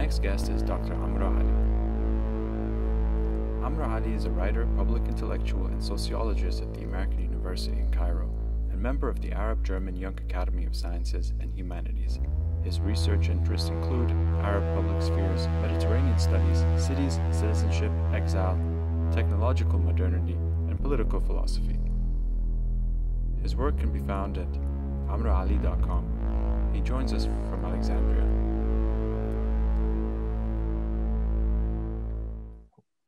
next guest is Dr. Amro Ali. Amro Ali is a writer, public intellectual, and sociologist at the American University in Cairo, and member of the Arab-German Young Academy of Sciences and Humanities. His research interests include Arab public spheres, Mediterranean studies, cities, citizenship, exile, technological modernity, and political philosophy. His work can be found at amroali.com. He joins us from Alexandria.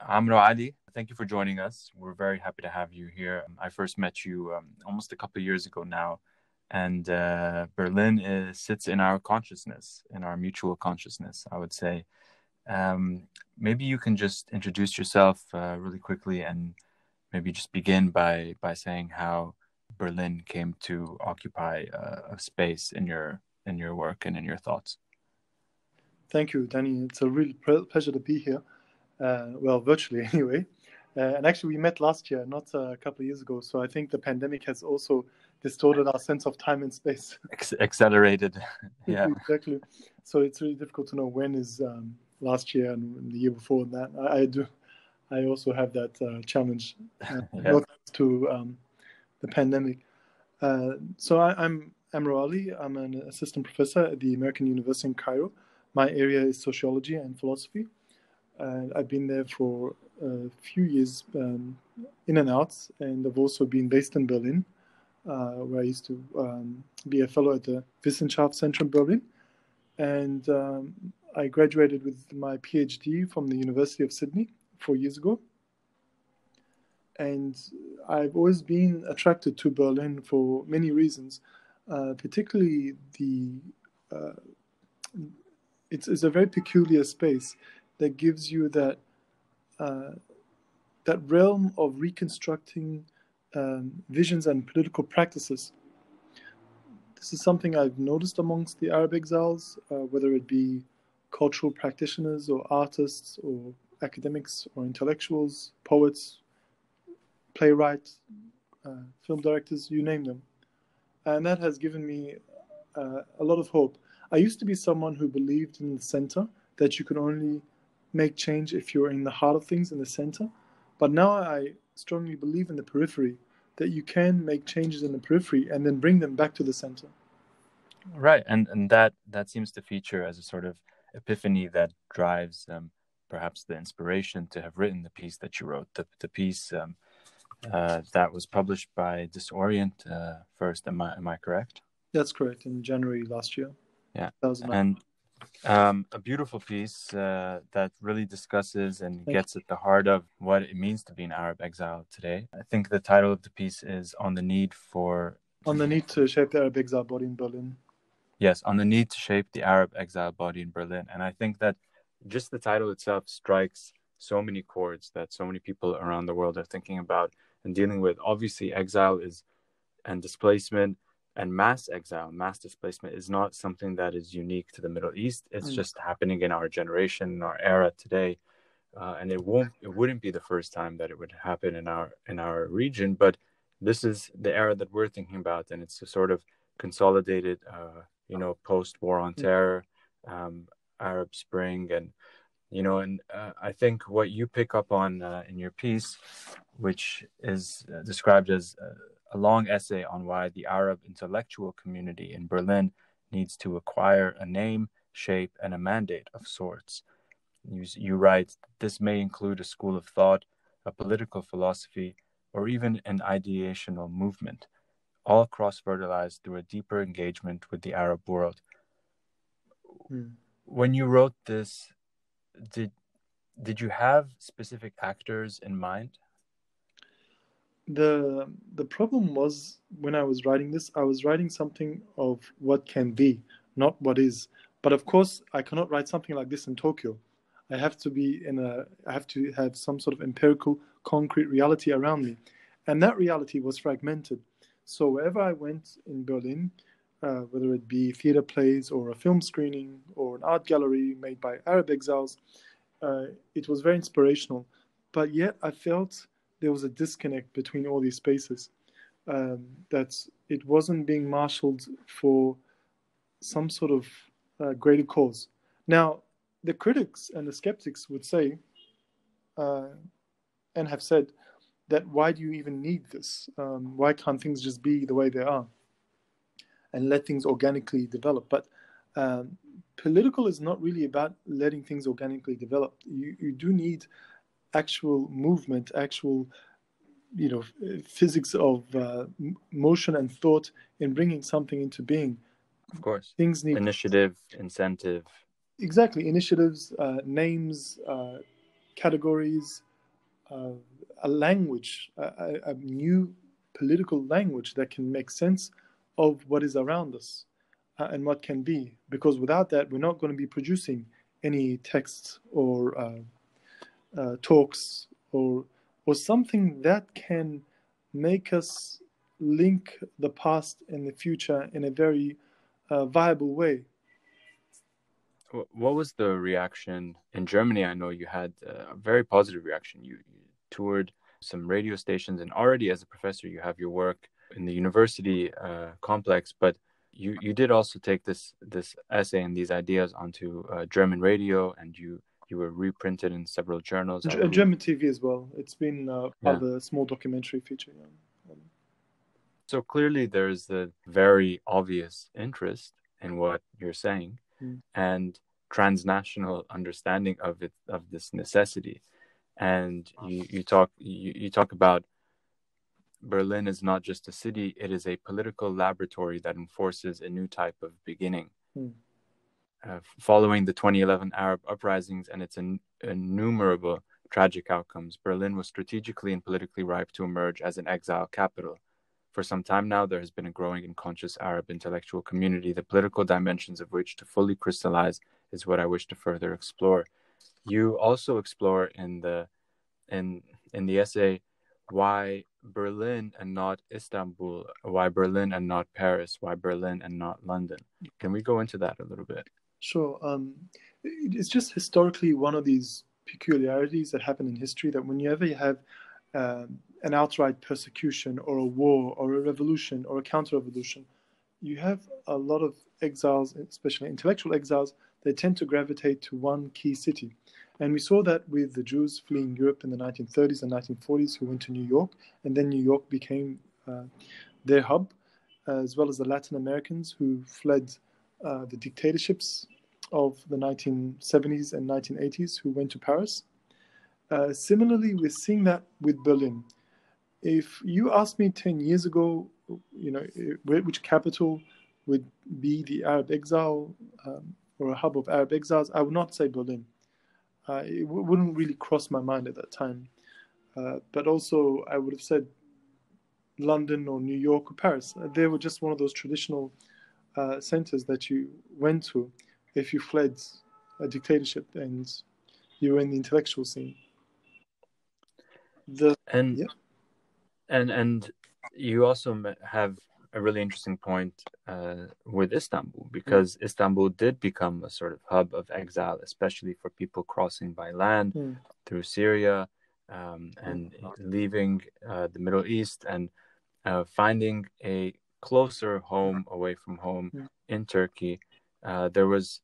Amro Ali, thank you for joining us. We're very happy to have you here. I first met you almost a couple of years ago now, and Berlin sits in our consciousness, in our mutual consciousness, I would say. Maybe you can just introduce yourself really quickly and maybe just begin by saying how Berlin came to occupy a space in your work and in your thoughts. Thank you, Dani. It's a real pleasure to be here. Well, virtually anyway. And actually, we met last year, not a couple of years ago. So I think the pandemic has also distorted our sense of time and space. Accelerated, yeah. Exactly. So it's really difficult to know when is last year and the year before that. I also have that challenge to the pandemic. So I'm Amro Ali. I'm an assistant professor at the American University in Cairo. My area is sociology and philosophy. I've been there for a few years in and out, and I've also been based in Berlin, where I used to be a fellow at the Wissenschaft Center in Berlin. And I graduated with my PhD from the University of Sydney 4 years ago. And I've always been attracted to Berlin for many reasons, particularly it's a very peculiar space that gives you that realm of reconstructing visions and political practices. This is something I've noticed amongst the Arab exiles, whether it be cultural practitioners or artists or academics or intellectuals, poets, playwrights, film directors, you name them. And that has given me a lot of hope. I used to be someone who believed in the center, that you can only make change if you're in the heart of things, in the center. But now I strongly believe in the periphery, that you can make changes in the periphery and then bring them back to the center. Right, and that seems to feature as a sort of epiphany that drives perhaps the inspiration to have written the piece that you wrote, the piece that was published by Disorient first. Am I correct? That's correct, in January last year. Yeah, 2009. and a beautiful piece that really discusses and gets at the heart of what it means to be an Arab exile today. I think the title of the piece is On the Need to Shape the Arab Exile Body in Berlin. Yes, on the need to shape the Arab exile body in Berlin. And I think that just the title itself strikes so many chords that so many people around the world are thinking about and dealing with. Obviously, exile and displacement and mass exile, mass displacement is not something that is unique to the Middle East. It's just happening in our generation, in our era today. And it wouldn't be the first time that it would happen in our region, but this is the era that we're thinking about, and it's a sort of consolidated post-war on terror, Arab Spring, and I think what you pick up on in your piece, which is described as a long essay on why the Arab intellectual community in Berlin needs to acquire a name, shape, and a mandate of sorts. You write, this may include a school of thought, a political philosophy, or even an ideational movement, all cross-fertilized through a deeper engagement with the Arab world. When you wrote this, did you have specific actors in mind? The problem was, when I was writing this, I was writing something of what can be, not what is. But of course, I cannot write something like this in Tokyo. I have to have some sort of empirical, concrete reality around me. And that reality was fragmented. So wherever I went in Berlin, whether it be theater plays or a film screening or an art gallery made by Arab exiles, it was very inspirational. But yet I felt there was a disconnect between all these spaces, that it wasn't being marshaled for some sort of greater cause. Now, the critics and the skeptics would say, and have said, that why do you even need this? Why can't things just be the way they are and let things organically develop? But political is not really about letting things organically develop. You do need actual movement, actual, physics of motion and thought in bringing something into being. Of course. Things need initiative, incentive. Exactly. Initiatives, names, categories, a language, a new political language that can make sense of what is around us and what can be. Because without that, we're not going to be producing any texts or talks or something that can make us link the past and the future in a very viable way. What was the reaction in Germany? I know you had a very positive reaction. You toured some radio stations, and already as a professor, you have your work in the university complex. But you did also take this essay and these ideas onto German radio, and you were reprinted in several journals. German TV as well. It's been part of a small documentary feature. So clearly, there's a very obvious interest in what you're saying. And transnational understanding of this necessity. And you talk about Berlin is not just a city, it is a political laboratory that enforces a new type of beginning. Following the 2011 Arab uprisings and its innumerable tragic outcomes, Berlin was strategically and politically ripe to emerge as an exile capital. For some time now, there has been a growing and conscious Arab intellectual community, the political dimensions of which to fully crystallize is what I wish to further explore. You also explore in the essay why Berlin and not Istanbul, why Berlin and not Paris, why Berlin and not London. Can we go into that a little bit? Sure. It's just historically one of these peculiarities that happen in history, that whenever you have an outright persecution or a war or a revolution or a counter-revolution, you have a lot of exiles, especially intellectual exiles, they tend to gravitate to one key city. And we saw that with the Jews fleeing Europe in the 1930s and 1940s who went to New York, and then New York became their hub, as well as the Latin Americans who fled the dictatorships of the 1970s and 1980s who went to Paris. Similarly, we're seeing that with Berlin. If you asked me 10 years ago, which capital would be the Arab exile or a hub of Arab exiles, I would not say Berlin. It wouldn't really cross my mind at that time. But also, I would have said London or New York or Paris. They were just one of those traditional centers that you went to if you fled a dictatorship and you were in the intellectual scene. And you also have a really interesting point with Istanbul, because Istanbul did become a sort of hub of exile, especially for people crossing by land through Syria and leaving the Middle East and finding a closer home away from home in Turkey. There was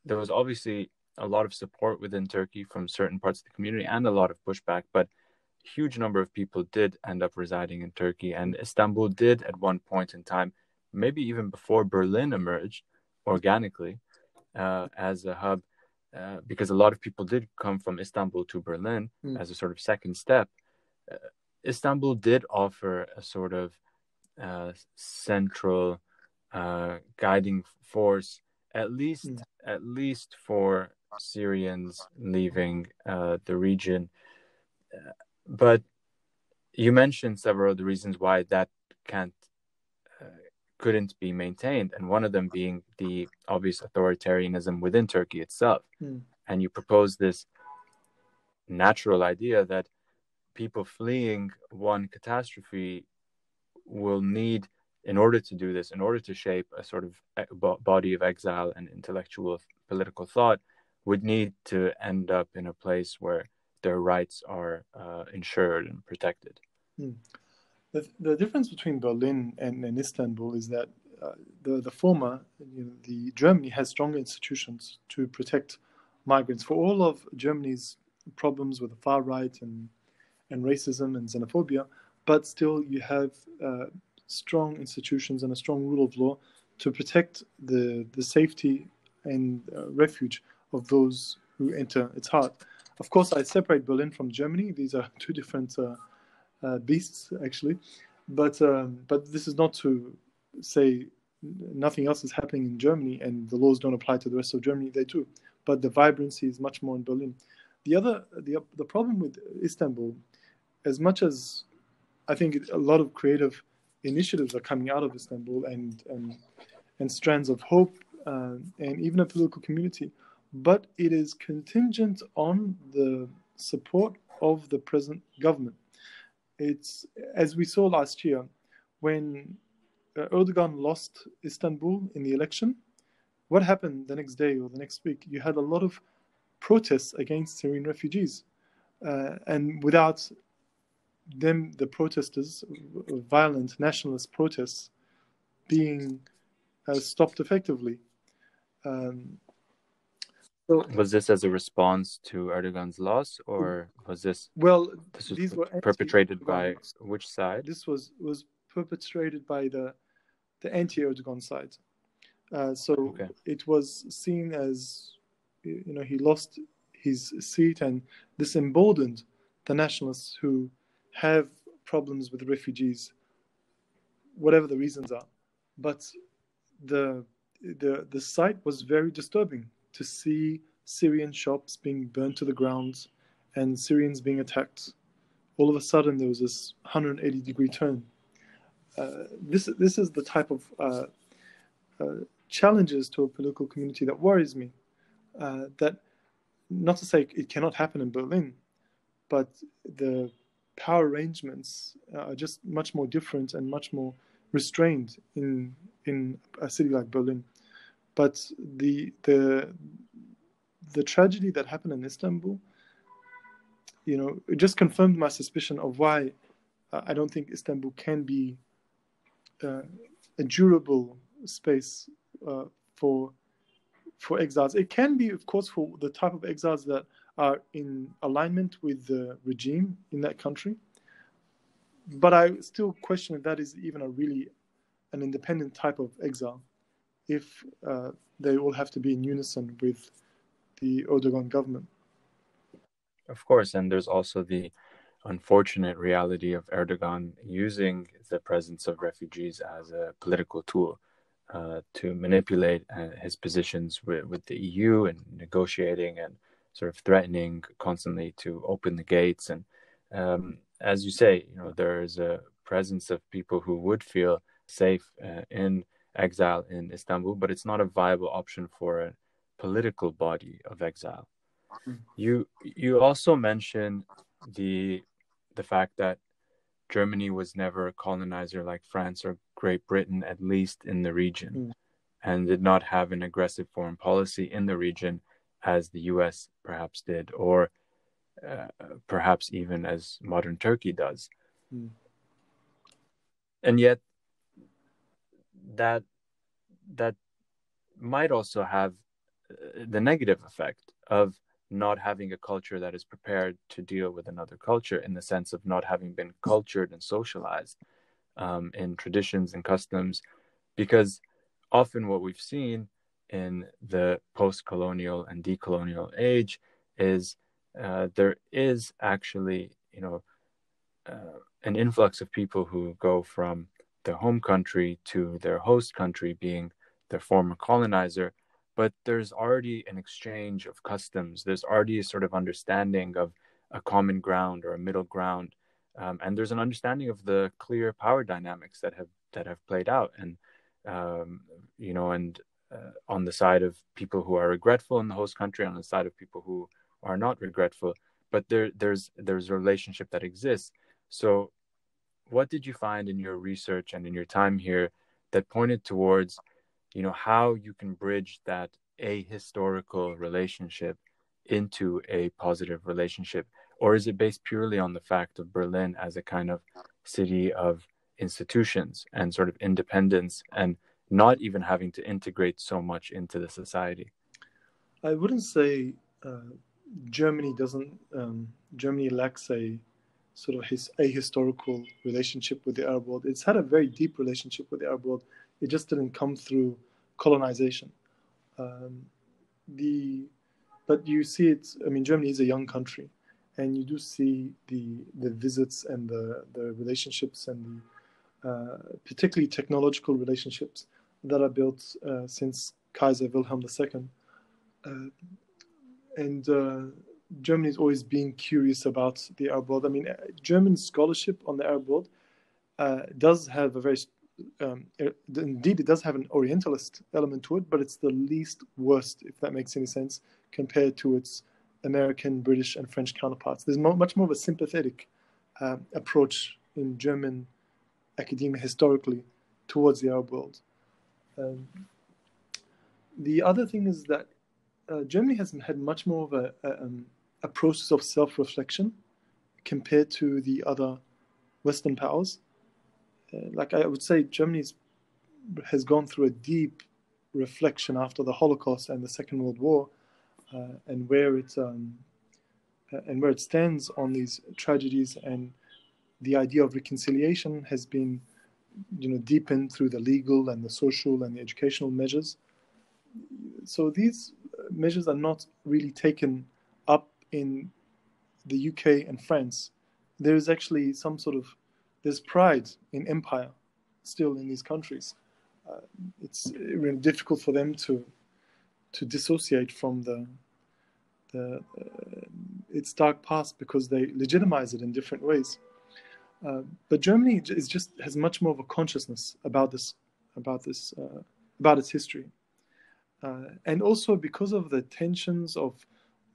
obviously a lot of support within Turkey from certain parts of the community and a lot of pushback, but huge number of people did end up residing in Turkey, and Istanbul did at one point in time, maybe even before Berlin emerged organically as a hub, because a lot of people did come from Istanbul to Berlin as a sort of second step. Istanbul did offer a sort of central guiding force, at least for Syrians leaving the region. But you mentioned several of the reasons why that couldn't be maintained, and one of them being the obvious authoritarianism within Turkey itself. And you propose this natural idea that people fleeing one catastrophe will need, in order to do this, in order to shape a sort of body of exile and intellectual political thought, would need to end up in a place where their rights are ensured and protected. The difference between Berlin and Istanbul is that the former, the Germany has stronger institutions to protect migrants. For all of Germany's problems with the far right and racism and xenophobia, but still you have strong institutions and a strong rule of law to protect the safety and refuge of those who enter its heart. Of course, I separate Berlin from Germany. These are two different beasts, actually. But this is not to say nothing else is happening in Germany and the laws don't apply to the rest of Germany. They do. But the vibrancy is much more in Berlin. The problem with Istanbul, as much as I think a lot of creative initiatives are coming out of Istanbul and strands of hope and even a political community, but it is contingent on the support of the present government. It's, as we saw last year, when Erdogan lost Istanbul in the election, what happened the next day or the next week? You had a lot of protests against Syrian refugees. And without them, the protesters, violent nationalist protests, being stopped effectively. So, was this as a response to Erdogan's loss, or was this? Well, these were perpetrated by which side? This was perpetrated by the anti-Erdogan side. It was seen as, he lost his seat, and this emboldened the nationalists who have problems with refugees, whatever the reasons are. But the sight was very disturbing to see Syrian shops being burned to the ground and Syrians being attacked. All of a sudden, there was this 180-degree turn. This is the type of challenges to a political community that worries me. That, not to say it cannot happen in Berlin, but the power arrangements are just much more different and much more restrained in a city like Berlin. But the tragedy that happened in Istanbul, it just confirmed my suspicion of why I don't think Istanbul can be a durable space for exiles. It can be, of course, for the type of exiles that are in alignment with the regime in that country. But I still question if that is even an independent type of exile, if they will have to be in unison with the Erdogan government. Of course, and there's also the unfortunate reality of Erdogan using the presence of refugees as a political tool to manipulate his positions with the EU and negotiating and sort of threatening constantly to open the gates. And as you say, there is a presence of people who would feel safe in exile in Istanbul, but it's not a viable option for a political body of exile. You also mention the fact that Germany was never a colonizer like France or Great Britain, at least in the region, and did not have an aggressive foreign policy in the region as the US perhaps did, or perhaps even as modern Turkey does. And yet that might also have the negative effect of not having a culture that is prepared to deal with another culture, in the sense of not having been cultured and socialized in traditions and customs. Because often what we've seen in the post-colonial and decolonial age is there is actually, an influx of people who go from their home country to their host country, being their former colonizer. But there's already an exchange of customs. There's already a sort of understanding of a common ground or a middle ground, and there's an understanding of the clear power dynamics that have played out. And on the side of people who are regretful in the host country, on the side of people who are not regretful, but there's a relationship that exists. So, what did you find in your research and in your time here that pointed towards how you can bridge that ahistorical relationship into a positive relationship? Or is it based purely on the fact of Berlin as a kind of city of institutions and sort of independence, and not even having to integrate so much into the society? I wouldn't say Germany doesn't. Germany lacks a sort of a historical relationship with the Arab world. It's had a very deep relationship with the Arab world. It just didn't come through colonization. Um, but you see it. I mean, Germany is a young country, and you do see the visits and the relationships and the particularly technological relationships that are built since Kaiser Wilhelm II. And Germany's always been curious about the Arab world. I mean, German scholarship on the Arab world does have a very, indeed, it does have an Orientalist element to it, but it's the least worst, if that makes any sense, compared to its American, British, and French counterparts. There's much more of a sympathetic approach in German academia historically towards the Arab world. The other thing is that Germany has had much more of a process of self-reflection compared to the other Western powers. Like I would say, Germany has gone through a deep reflection after the Holocaust and the Second World War, and where it stands on these tragedies, and the idea of reconciliation has been, deepened through the legal and the social and the educational measures. So these measures are not really taken up in the UK and France. There is actually there's pride in empire still in these countries. It's really difficult for them to dissociate from its dark past, because they legitimize it in different ways. But Germany has much more of a consciousness about its history. And also because of the tensions of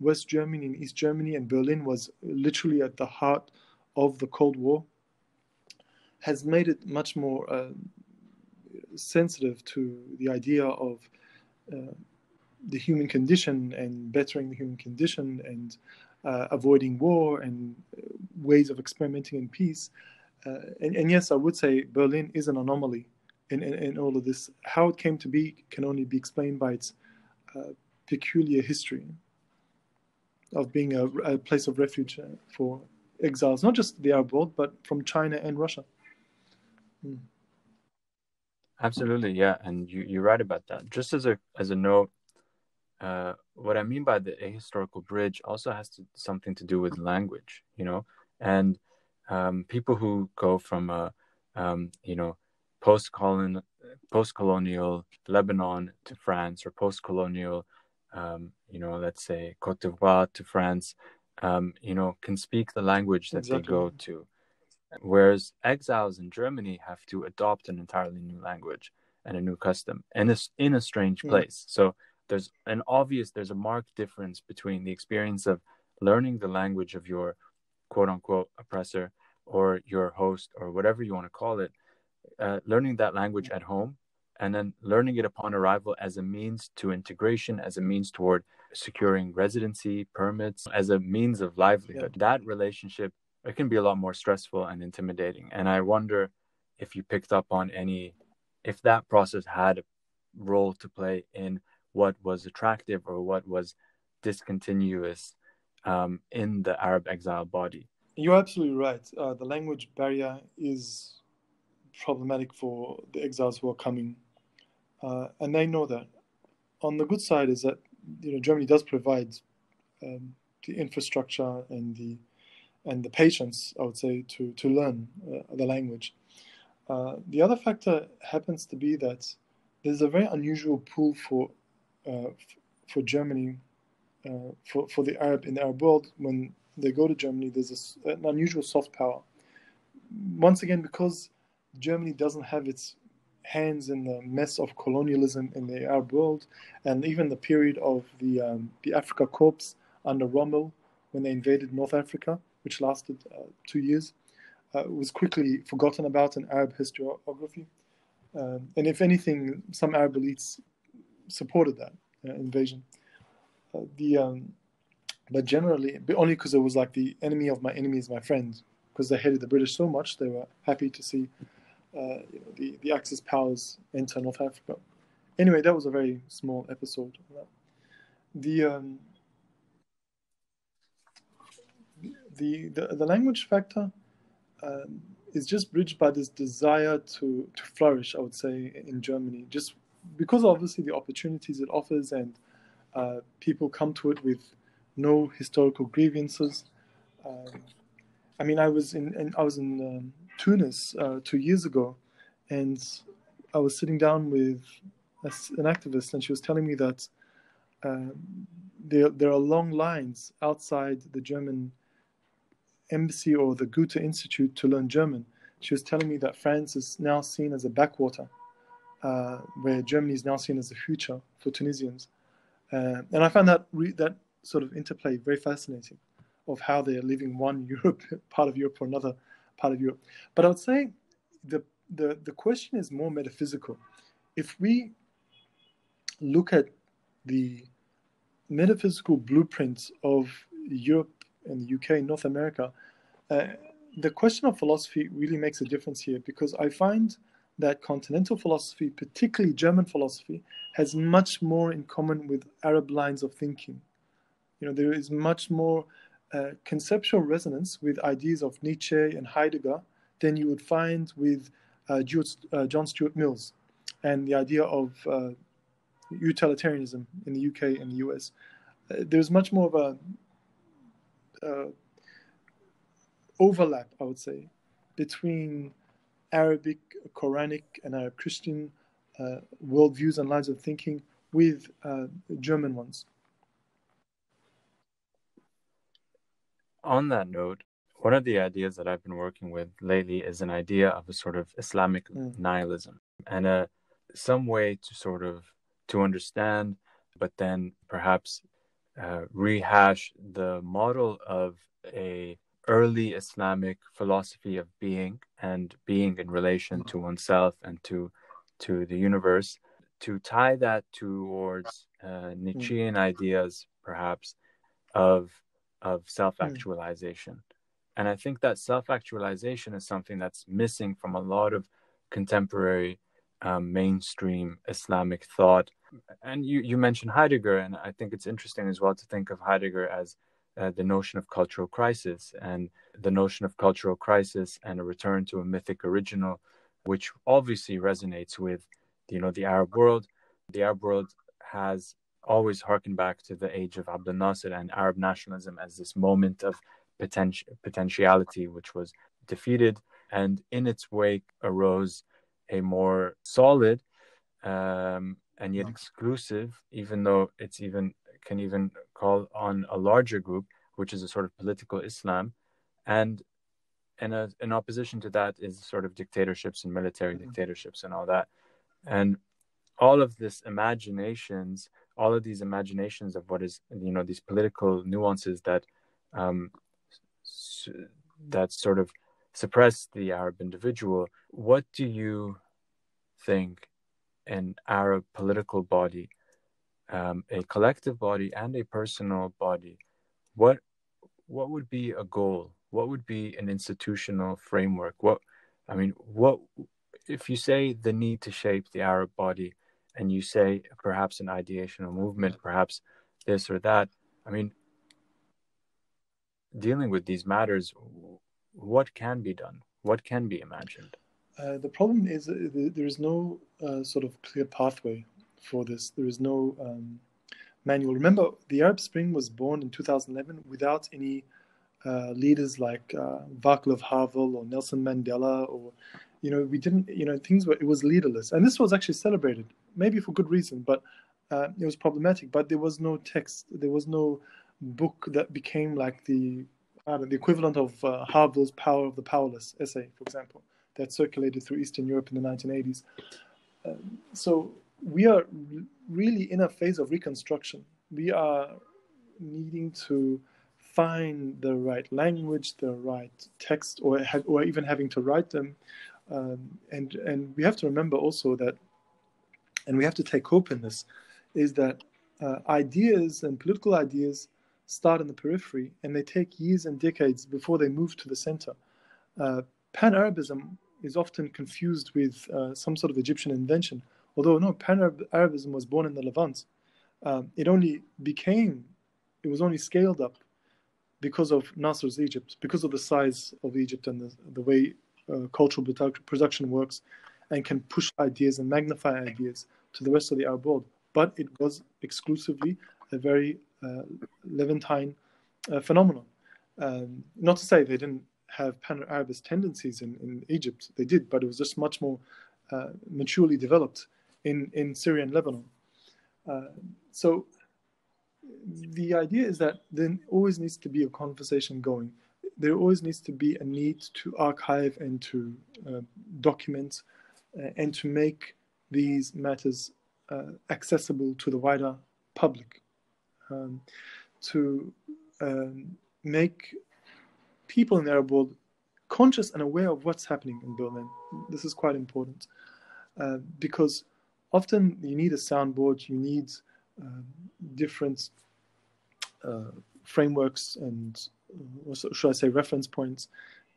West Germany and East Germany, and Berlin was literally at the heart of the Cold War, has made it much more sensitive to the idea of the human condition and bettering the human condition and avoiding war and ways of experimenting in peace. And yes, I would say Berlin is an anomaly in all of this. How it came to be can only be explained by its peculiar history of being a place of refuge for exiles, not just the Arab world, but from China and Russia. Absolutely, yeah, and you're right about that. Just as a note, what I mean by the ahistorical bridge also has something to do with language, and people who go from a post-colonial Lebanon to France, or post-colonial let's say Cote d'Ivoire to France, can speak the language that they go to. Whereas exiles in Germany have to adopt an entirely new language and a new custom, and it's in a strange place. So there's a marked difference between the experience of learning the language of your quote unquote oppressor or your host or whatever you want to call it, learning that language at home, and then learning it upon arrival as a means to integration, as a means toward securing residency permits, as a means of livelihood. That relationship, it can be a lot more stressful and intimidating. And I wonder if you picked up on if that process had a role to play in what was attractive or what was discontinuous in the Arab exile body. You're absolutely right. The language barrier is problematic for the exiles who are coming, and they know that. On the good side is that Germany does provide the infrastructure and the patience, I would say, to learn the language. The other factor happens to be that there's a very unusual pool for Germany, for the Arab in the Arab world. When they go to Germany, there's an unusual soft power. Once again, because Germany doesn't have its hands in the mess of colonialism in the Arab world, and even the period of the Afrika Korps under Rommel, when they invaded North Africa, which lasted 2 years, was quickly forgotten about in Arab historiography. And if anything, some Arab elites supported that invasion. But generally, only because it was like the enemy of my enemy is my friend, because they hated the British so much, they were happy to see the Axis powers enter North Africa. Anyway, that was a very small episode of that. The language factor is just bridged by this desire to flourish, I would say, in Germany, just because obviously the opportunities it offers, and people come to it with no historical grievances. I mean, I was in Tunis 2 years ago, and I was sitting down with an activist, and she was telling me that there are long lines outside the German embassy or the Goethe Institute to learn German. She was telling me that France is now seen as a backwater, where Germany is now seen as the future for Tunisians. And I found that that sort of interplay very fascinating, of how they're leaving one part of Europe for another part of Europe. But I would say the question is more metaphysical. If we look at the metaphysical blueprints of Europe and the UK, North America, the question of philosophy really makes a difference here, because I find that continental philosophy, particularly German philosophy, has much more in common with Arab lines of thinking. You know, there is much more conceptual resonance with ideas of Nietzsche and Heidegger than you would find with John Stuart Mills and the idea of utilitarianism in the UK and the US. There's much more of a overlap, I would say, between Arabic, Quranic, and Arab Christian worldviews and lines of thinking with German ones. On that note, one of the ideas that I've been working with lately is an idea of a sort of Islamic nihilism, and some way to sort of to understand, but then perhaps rehash the model of a early Islamic philosophy of being, and being in relation to oneself and to the universe, to tie that towards Nietzschean ideas, perhaps, of self-actualization. And I think that self-actualization is something that's missing from a lot of contemporary mainstream Islamic thought. And you mentioned Heidegger, and I think it's interesting as well to think of Heidegger as the notion of cultural crisis, and the notion of cultural crisis and a return to a mythic original, which obviously resonates with, the Arab world. The Arab world has always harkened back to the age of Abdel Nasser and Arab nationalism as this moment of potentiality, which was defeated, and in its wake arose a more solid and yet exclusive, even though it's can even call on a larger group, which is a sort of political Islam, and in opposition to that is sort of dictatorships and military dictatorships and all that. And all of these imaginations of what is, these political nuances that that sort of suppress the Arab individual. What do you think an Arab political body, a collective body and a personal body, what would be a goal? What would be an institutional framework? What if you say the need to shape the Arab body, and you say perhaps an ideational movement, perhaps this or that, dealing with these matters, what can be done? What can be imagined? The problem is there is no sort of clear pathway for this. There is no manual. Remember, the Arab Spring was born in 2011 without any leaders like Václav Havel or Nelson Mandela, or we didn't, it was leaderless, and this was actually celebrated, maybe for good reason, but it was problematic. But there was no text, there was no book that became like the equivalent of Havel's Power of the Powerless essay, for example, that circulated through Eastern Europe in the 1980s. So we are really in a phase of reconstruction. We are needing to find the right language, the right text, or even having to write them. And we have to remember also that, and we have to take hope in this, is that ideas and political ideas start in the periphery, and they take years and decades before they move to the center. Pan-Arabism, is often confused with some sort of Egyptian invention. Although no, Pan-Arabism was born in the Levant. It was only scaled up because of Nasser's Egypt, because of the size of Egypt and the way cultural production works, and can push ideas and magnify ideas to the rest of the Arab world. But it was exclusively a very Levantine phenomenon. Not to say they didn't have Pan-Arabist tendencies in Egypt. They did, but it was just much more maturely developed in Syria and Lebanon. So the idea is that there always needs to be a conversation going. There always needs to be a need to archive and to document and to make these matters accessible to the wider public, to make people in the Arab world conscious and aware of what's happening in Berlin. This is quite important because often you need a soundboard, you need different frameworks and, should I say, reference points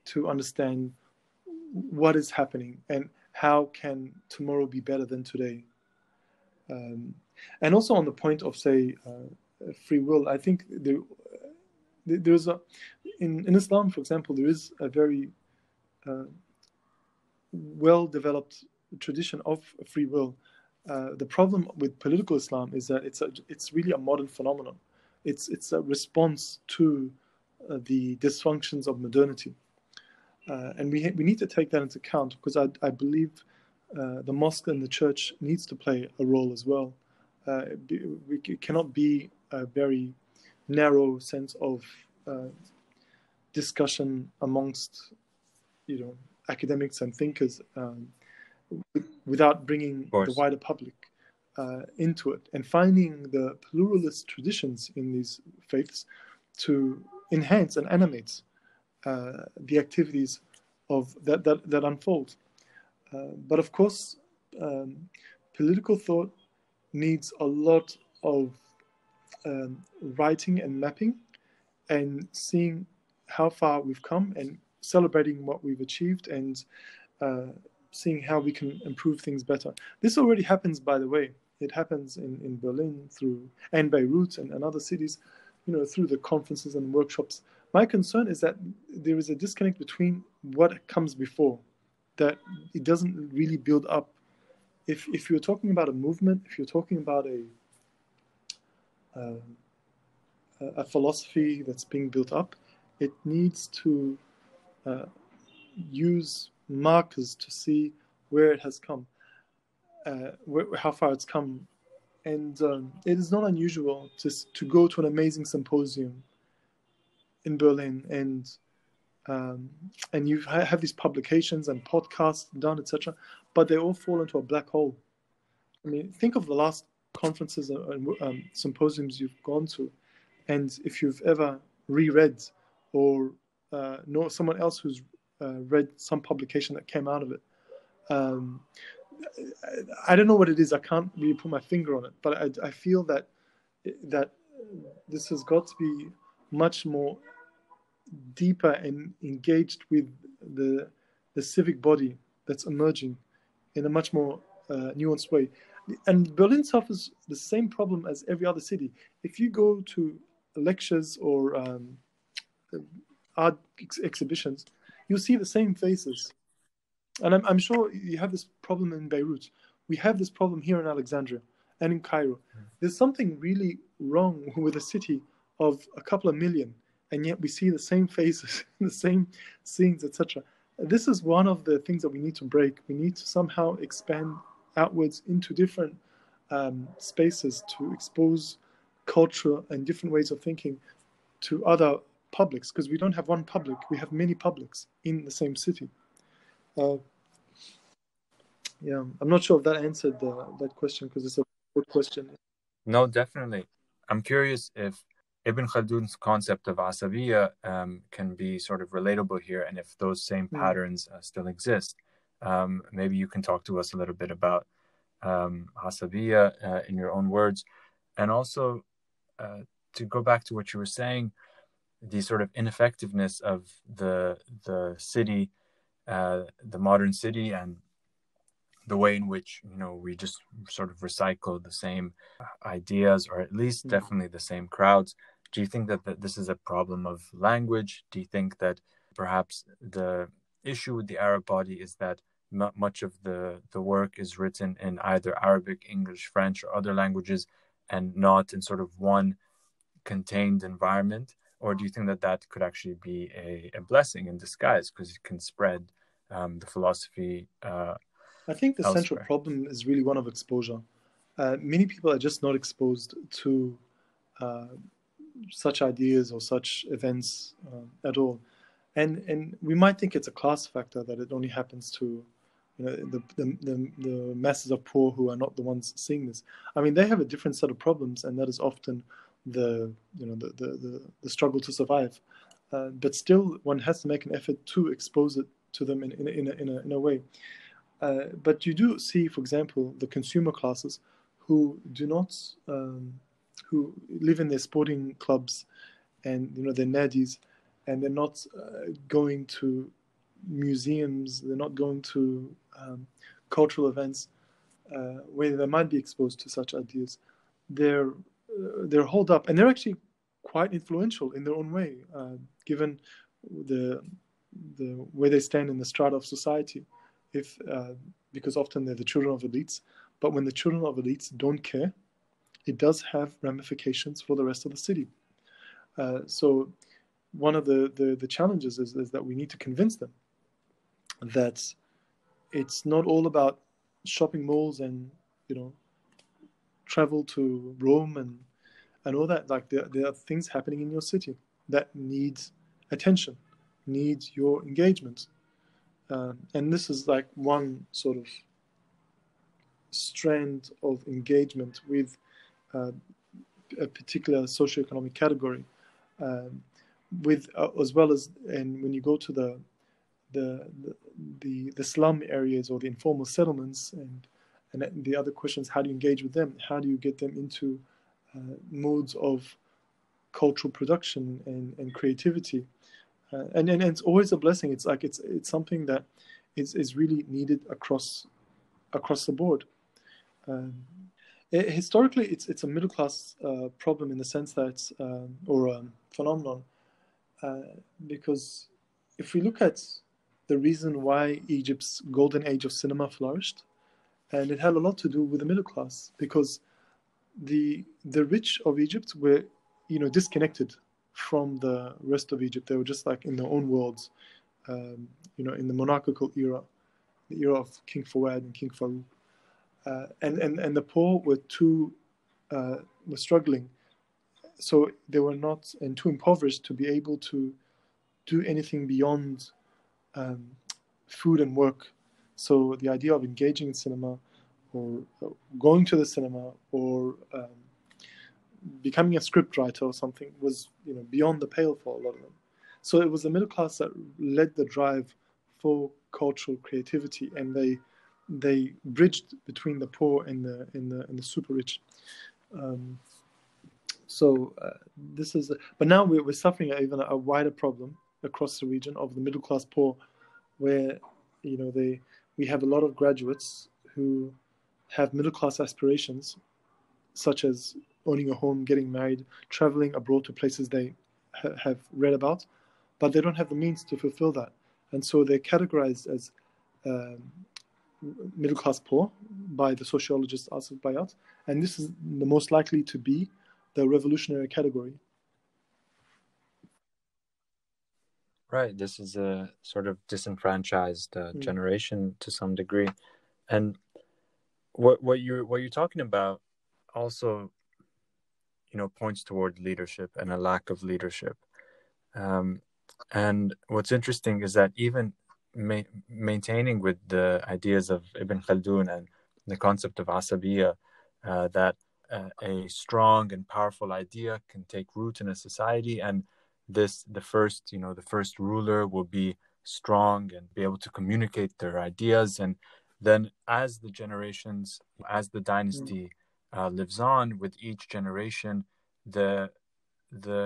to understand what is happening and how can tomorrow be better than today. And also on the point of, say, free will, I think there's in Islam, for example, there is a very well-developed tradition of free will. The problem with political Islam is that it's really a modern phenomenon. It's a response to the dysfunctions of modernity, and we need to take that into account, because I believe the mosque and the church needs to play a role as well. It cannot be a very narrow sense of discussion amongst, academics and thinkers without bringing the wider public into it, and finding the pluralist traditions in these faiths to enhance and animate the activities of that unfold. But of course, political thought needs a lot of writing and mapping and seeing how far we've come and celebrating what we've achieved and seeing how we can improve things better. This already happens, by the way. It happens in Berlin and Beirut and other cities, through the conferences and workshops. My concern is that there is a disconnect between what comes before, that it doesn't really build up. If you're talking about a movement, if you're talking about a philosophy that's being built up, it needs to use markers to see where it has come, how far it's come. And it is not unusual to go to an amazing symposium in Berlin and you have these publications and podcasts done, etc., but they all fall into a black hole. I mean, think of the last conferences and symposiums you've gone to, and if you've ever reread or know someone else who's read some publication that came out of it. I don't know what it is. I can't really put my finger on it, but I feel that this has got to be much more deeper and engaged with the civic body that's emerging in a much more nuanced way. And Berlin suffers the same problem as every other city. If you go to lectures or art exhibitions, you'll see the same faces. And I'm sure you have this problem in Beirut. We have this problem here in Alexandria and in Cairo. There's something really wrong with a city of a couple of million, and yet we see the same faces, the same scenes, etc. This is one of the things that we need to break. We need to somehow expand outwards into different spaces to expose culture and different ways of thinking to other publics, because we don't have one public, we have many publics in the same city. Yeah, I'm not sure if that answered that question, because it's a good question. No, definitely. I'm curious if Ibn Khaldun's concept of Hasabiyah can be sort of relatable here, and if those same patterns still exist. Maybe you can talk to us a little bit about Hasabiyah in your own words, and also to go back to what you were saying, the sort of ineffectiveness of the city the modern city and the way in which, we just sort of recycle the same ideas, or at least definitely the same crowds. Do you think that this is a problem of language? Do you think that perhaps the issue with the Arab body is that not much of the work is written in either Arabic, English, French, or other languages, and not in sort of one contained environment? Or do you think that could actually be a blessing in disguise, because it can spread the philosophy I think the elsewhere? Central problem is really one of exposure. Many people are just not exposed to such ideas or such events at all. And we might think it's a class factor, that it only happens to the masses of poor who are not the ones seeing this. I mean, they have a different set of problems, and that is often the struggle to survive. But still, one has to make an effort to expose it to them in a way. But you do see, for example, the consumer classes who do not, who live in their sporting clubs and their nadis, and they're not going to museums, they're not going to cultural events where they might be exposed to such ideas. They're holed up, and they're actually quite influential in their own way, given the where they stand in the strata of society. Because often they're the children of elites, but when the children of elites don't care, it does have ramifications for the rest of the city. So one of the challenges is that we need to convince them that it's not all about shopping malls and travel to Rome and all that. Like there are things happening in your city that need attention, need your engagement. And this is like one sort of strand of engagement with a particular socioeconomic category, with as well as, and when you go to the slum areas or the informal settlements, and the other questions, how do you engage with them? How do you get them into modes of cultural production and creativity? And it's always a blessing. It's like it's something that is really needed across the board. Historically, it's a middle class problem in the sense that or a phenomenon, because if we look at the reason why Egypt's golden age of cinema flourished, and it had a lot to do with the middle class, because the rich of Egypt were disconnected from the rest of Egypt. They were just like in their own worlds, in the monarchical era, the era of King Fawad and King Farouk. And the poor were struggling, so they were not, and too impoverished to be able to do anything beyond food and work. So the idea of engaging in cinema, or going to the cinema, or becoming a scriptwriter or something was beyond the pale for a lot of them. So it was the middle class that led the drive for cultural creativity, and they bridged between the poor and the super rich. This is, but now we're suffering even a wider problem across the region of the middle class poor, where we have a lot of graduates who have middle class aspirations, such as owning a home, getting married, traveling abroad to places they have read about, but they don't have the means to fulfill that, and so they're categorized as middle class poor by the sociologist Hasabiyah, and this is the most likely to be the revolutionary category. Right. This is a sort of disenfranchised generation to some degree, and what you're talking about also, points toward leadership and a lack of leadership. And what's interesting is that even maintaining with the ideas of Ibn Khaldun and the concept of Hasabiyah, that a strong and powerful idea can take root in a society, and the first ruler will be strong and be able to communicate their ideas, and then as the generations, as the dynasty lives on, with each generation, the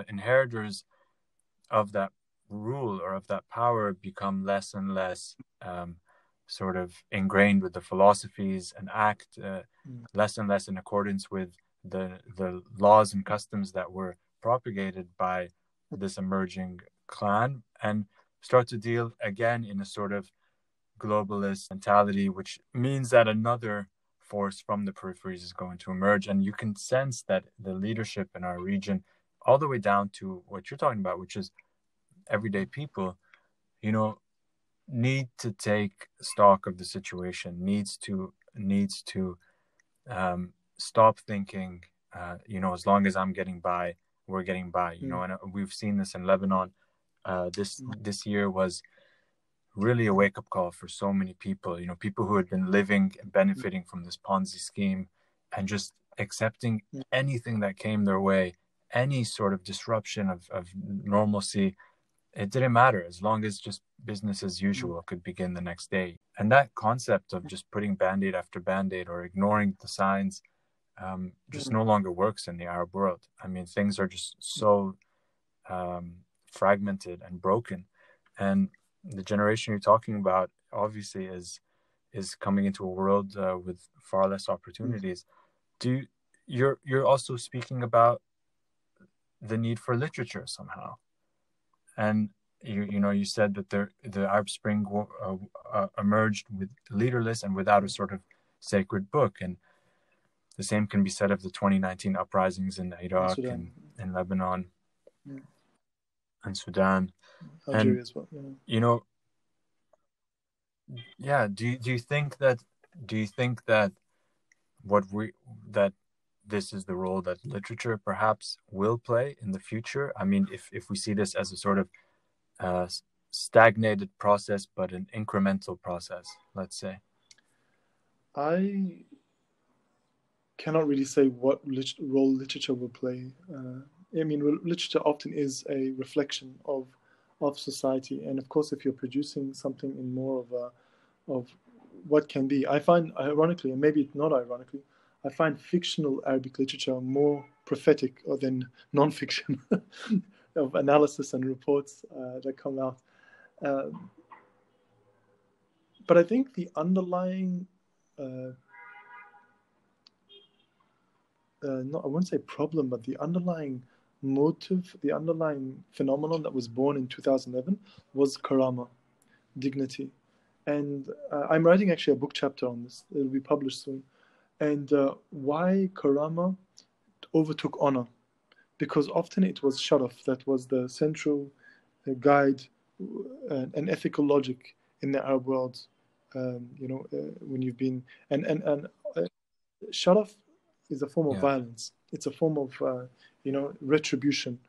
inheritors of that rule or of that power become less and less sort of ingrained with the philosophies and act less and less in accordance with the laws and customs that were propagated by this emerging clan, and start to deal again in a sort of globalist mentality, which means that another force from the peripheries is going to emerge. And you can sense that the leadership in our region, all the way down to what you're talking about, which is everyday people, need to take stock of the situation, needs to stop thinking, as long as I'm getting by, we're getting by, and we've seen this in Lebanon. This year was really a wake-up call for so many people, people who had been living and benefiting from this Ponzi scheme and just accepting anything that came their way, any sort of disruption of normalcy. It didn't matter as long as just business as usual could begin the next day. And that concept of just putting Band-Aid after Band-Aid or ignoring the signs just no longer works in the Arab world. I mean, things are just so fragmented and broken. And the generation you're talking about obviously is coming into a world with far less opportunities. You're also speaking about the need for literature somehow. And you said that the Arab Spring emerged with leaderless and without a sort of sacred book, and the same can be said of the 2019 uprisings in Iraq and in Lebanon and Sudan, Algeria as well. Yeah. Do you think that that this is the role that literature perhaps will play in the future? I mean, if we see this as a sort of stagnated process, but an incremental process, let's say. I cannot really say what role literature will play. I mean, literature often is a reflection of society, and of course, if you're producing something in more of what can be, I find, ironically, and maybe not ironically, I find fictional Arabic literature more prophetic than non-fiction of analysis and reports that come out. But I think the underlying, I wouldn't say problem, but the underlying motive, the underlying phenomenon that was born in 2011 was karama, dignity. And I'm writing actually a book chapter on this. It'll be published soon. And why karama overtook honor? Because often it was sharaf that was the central guide and ethical logic in the Arab world. When you've been and sharaf is a form of violence. It's a form of retribution,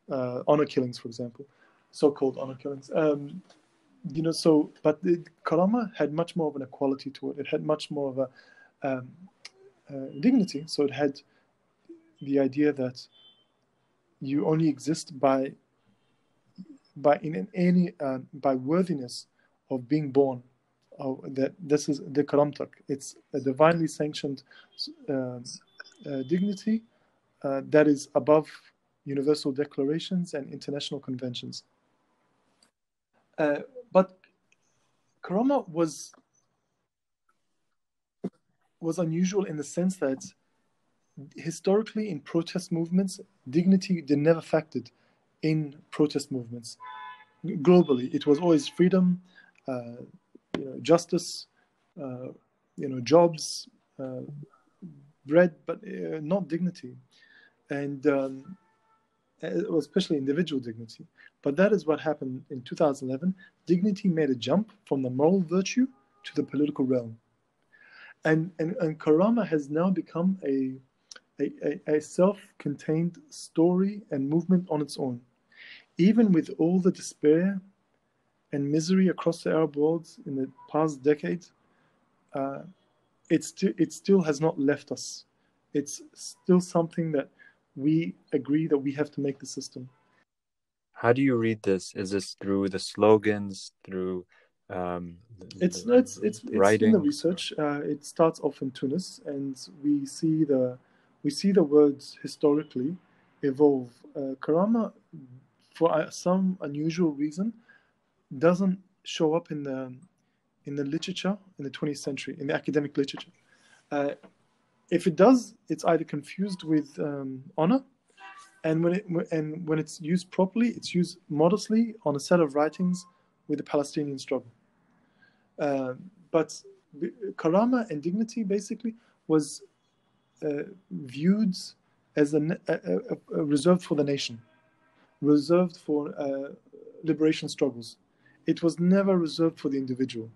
honor killings, for example, so-called honor killings. But the karama had much more of an equality to it. It had much more of a dignity. So it had the idea that you only exist by worthiness of being born. That this is the karamtak. It's a divinely sanctioned dignity that is above universal declarations and international conventions. But karama was unusual in the sense that historically in protest movements, dignity never factored in protest movements. Globally, it was always freedom, justice, jobs, bread, but not dignity, and especially individual dignity. But that is what happened in 2011. Dignity made a jump from the moral virtue to the political realm, and karama has now become a self-contained story and movement on its own. Even with all the despair and misery across the Arab world in the past decade, it still has not left us. It's still something that we agree that we have to make the system. How do you read this? Is this through the slogans, through it's writing? in the research. It starts off in Tunis, and we see the words historically evolve. Karama for some unusual reason, doesn't show up in the literature in the 20th century, in the academic literature. If it does, it's either confused with honor, and when it's used properly, it's used modestly on a set of writings with the Palestinian struggle. But karama and dignity basically was viewed as reserved for the nation, reserved for liberation struggles. It was never reserved for the individual.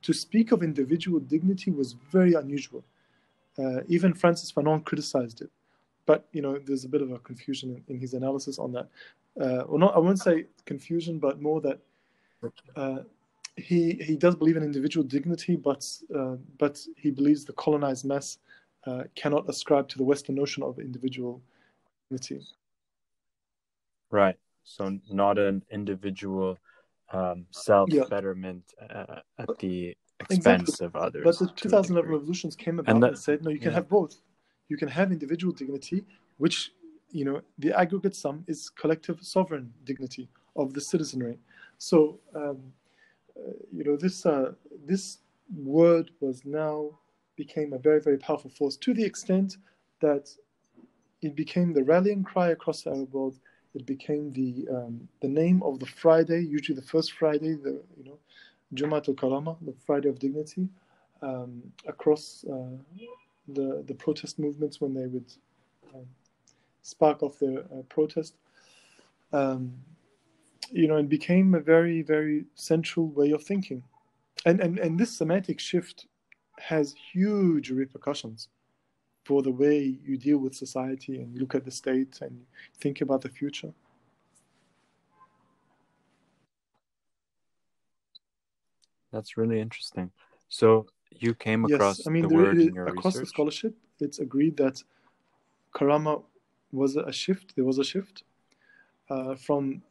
To speak of individual dignity was very unusual. Even Francis Fanon criticized it. But, there's a bit of a confusion in his analysis on that. Or not, I won't say confusion, but more that he does believe in individual dignity, but he believes the colonized mass cannot ascribe to the Western notion of individual dignity. Right. So not an individual self-betterment at the expense of others. But the 2011 revolutions came about and said, no, you can have both. You can have individual dignity, which, the aggregate sum is collective sovereign dignity of the citizenry. So, this word became a very, very powerful force, to the extent that it became the rallying cry across the Arab world. It became the name of the Friday, usually the first Friday, Jumat al-Karama, the Friday of Dignity, across the protest movements when they would spark off their protest. It became a very, very central way of thinking. And this semantic shift has huge repercussions for the way you deal with society and look at the state and think about the future. That's really interesting. So you came across the word in your across research? The scholarship, it's agreed that karama was a shift. There was a shift from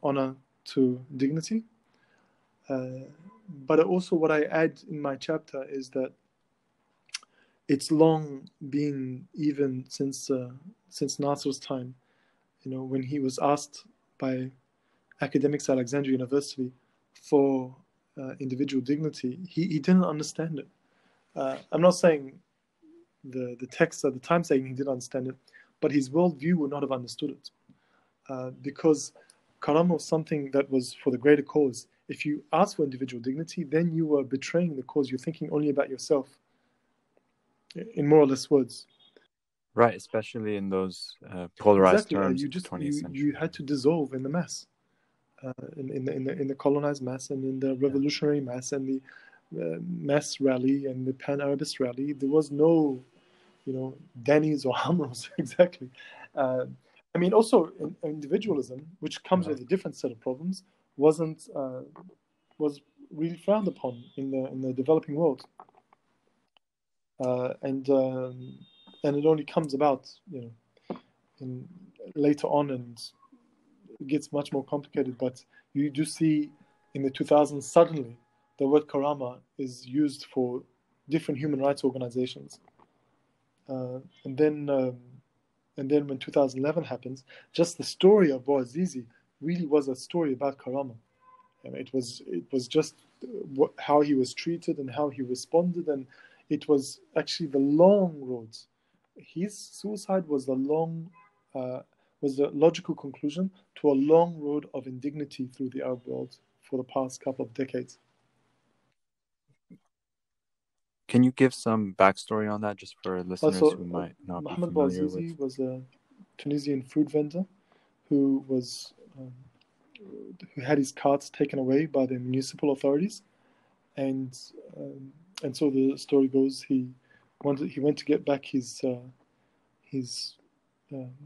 honor to dignity. But also what I add in my chapter is that it's long been, even since Nasser's time, when he was asked by academics at Alexandria University for individual dignity, he didn't understand it. I'm not saying the texts at the time saying he didn't understand it, but his worldview would not have understood it. Because karama was something that was for the greater cause. If you ask for individual dignity, then you were betraying the cause. You're thinking only about yourself, in more or less words. Right, especially in those polarized terms. You had to dissolve in the mass, in the colonized mass, and in the revolutionary mass, and the mass rally, and the pan-Arabist rally. There was no, Danis or Amros exactly. Also individualism, which comes with a different set of problems, was really frowned upon in the developing world. And it only comes about, later on, and it gets much more complicated. But you do see in the 2000s, suddenly the word karama is used for different human rights organizations. And then when 2011 happens, just the story of Bouazizi really was a story about karama. And it was just how he was treated and how he responded, and it was actually the long road. His suicide was the logical conclusion to a long road of indignity through the Arab world for the past couple of decades. Can you give some backstory on that, just for listeners who might not be familiar with? Bouazizi was a Tunisian fruit vendor who had his carts taken away by the municipal authorities, and so the story goes he went to get back his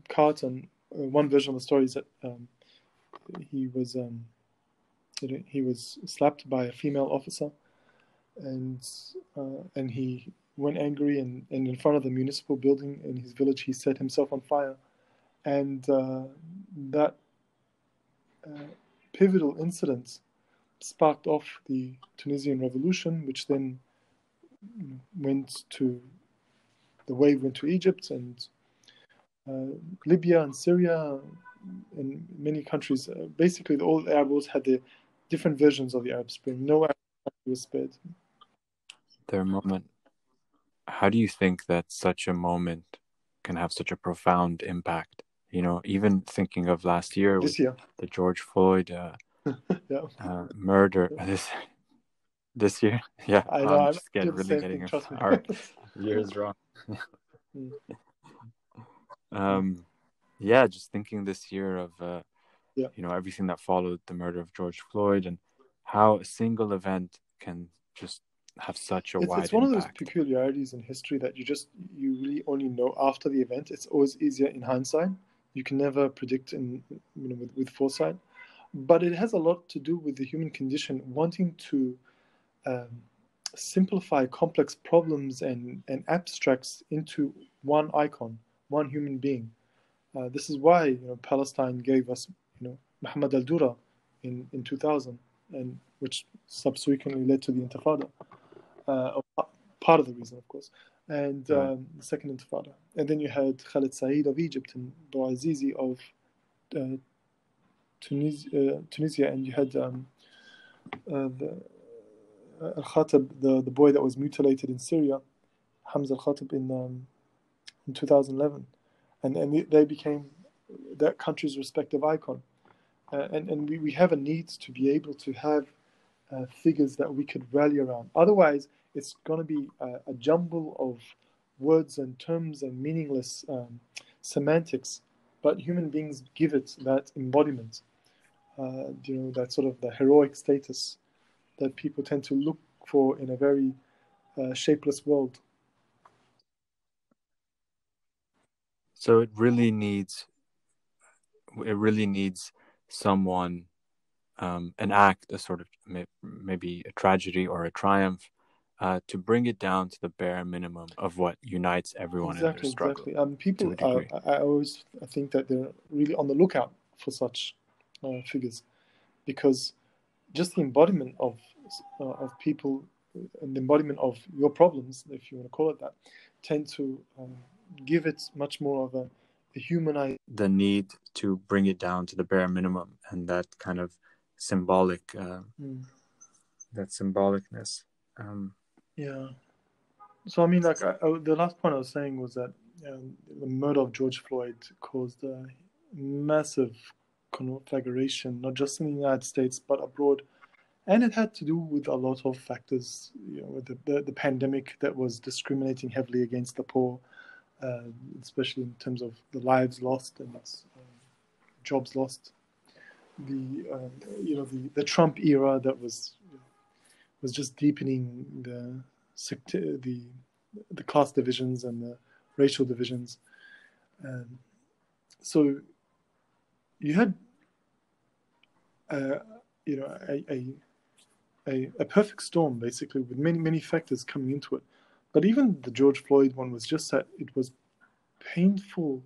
cart, and one version of the story is that he was slapped by a female officer, and he went angry, and in front of the municipal building in his village he set himself on fire, and that pivotal incident sparked off the Tunisian revolution, which then the wave went to Egypt, and Libya and Syria and many countries. Basically, all the Arab wars had the different versions of the Arab Spring. No Arab country was spared. Their moment. How do you think that such a moment can have such a profound impact? You know, even thinking of last year with This year, the George Floyd yeah, murder. This year, yeah, I know. I'm I'm just doing the really same thing. getting Trust me. our years wrong. Mm, Yeah, just thinking this year of yeah, you know, everything that followed the murder of George Floyd and how a single event can just have such a it's wide one of those impact. peculiarities in history that you really only know after the event. It's always easier in hindsight. You can never predict with foresight, but it has a lot to do with the human condition wanting to um, simplify complex problems and abstracts into one icon, one human being. This is why Palestine gave us Muhammad al-Dura in 2000, and which subsequently led to the Intifada. Part of the reason, of course, and the Second Intifada. And then you had Khalid Said of Egypt and Bouazizi of Tunisia, and you had the Al-Khatib, the boy that was mutilated in Syria, Hamza Al-Khatib in 2011, and they became that country's respective icon. And we have a need to be able to have figures that we could rally around. Otherwise, it's going to be a jumble of words and terms and meaningless semantics. But human beings give it that embodiment, that sort of the heroic status that people tend to look for in a very shapeless world. So it really needs someone, an act, a sort of maybe a tragedy or a triumph, to bring it down to the bare minimum of what unites everyone in their struggle. Exactly. To People, a degree. I always think that they're really on the lookout for such figures, because just the embodiment of people and the embodiment of your problems, if you want to call it that, tend to give it much more of a humanized. The need to bring it down to the bare minimum, and that kind of symbolic, that symbolicness. Yeah. So I mean, like the last point I was saying was that the murder of George Floyd caused a massive conflagration, not just in the United States but abroad, and it had to do with a lot of factors. With the pandemic that was discriminating heavily against the poor, especially in terms of the lives lost and jobs lost. The Trump era that was just deepening the class divisions and the racial divisions. So you had a perfect storm, basically, with many factors coming into it. But even the George Floyd one was just that it was painful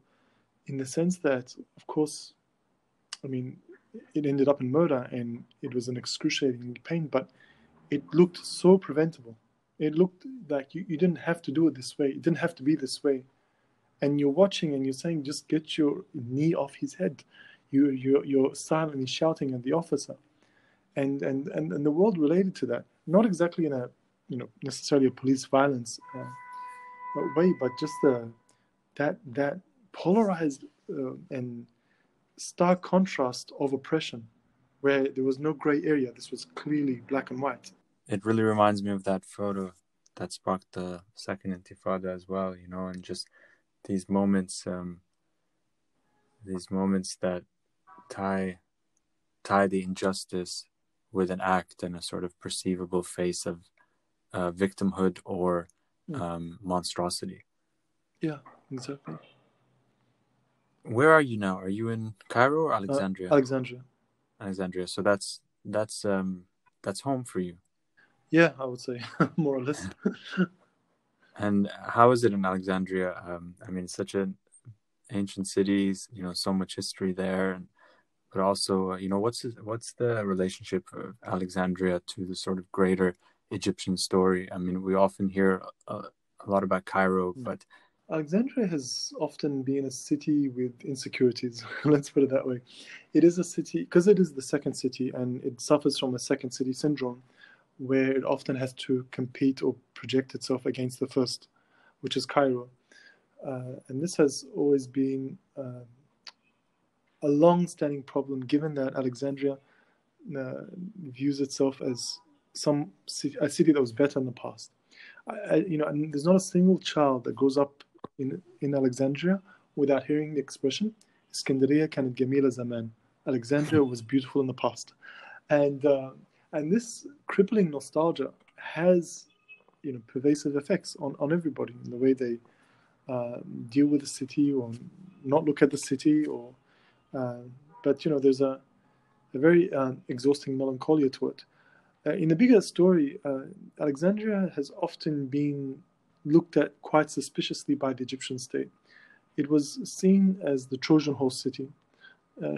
in the sense that, of course, I mean, it ended up in murder and it was an excruciating pain, but it looked so preventable. It looked like you didn't have to do it this way. It didn't have to be this way. And you're watching and you're saying, just get your knee off his head. You're silently shouting at the officer. And the world related to that. Not exactly in a necessarily a police violence way, but just that polarized and stark contrast of oppression, where there was no gray area. This was clearly black and white. It really reminds me of that photo that sparked the Second Intifada as well, and just these moments that tie the injustice with an act and a sort of perceivable face of victimhood or monstrosity. Yeah, exactly. Where are you now? Are you in Cairo or Alexandria? Alexandria. So that's home for you. Yeah, I would say more or less. And how is it in Alexandria? I mean, it's such an ancient city, so much history there, but also, what's the relationship of Alexandria to the sort of greater Egyptian story? I mean, we often hear a lot about Cairo, but Alexandria has often been a city with insecurities. Let's put it that way. It is a city, because it is the second city and it suffers from a second city syndrome, where it often has to compete or project itself against the first, which is Cairo. And this has always been a long-standing problem, given that Alexandria views itself as a city that was better in the past. And there's not a single child that grows up in Alexandria without hearing the expression "Iskandariya كانت جميلة زمان." Alexandria was beautiful in the past, and this crippling nostalgia has pervasive effects on everybody in the way they deal with the city or not look at the city, or but there's a very exhausting melancholia to it. In the bigger story, Alexandria has often been looked at quite suspiciously by the Egyptian state. It was seen as the Trojan horse city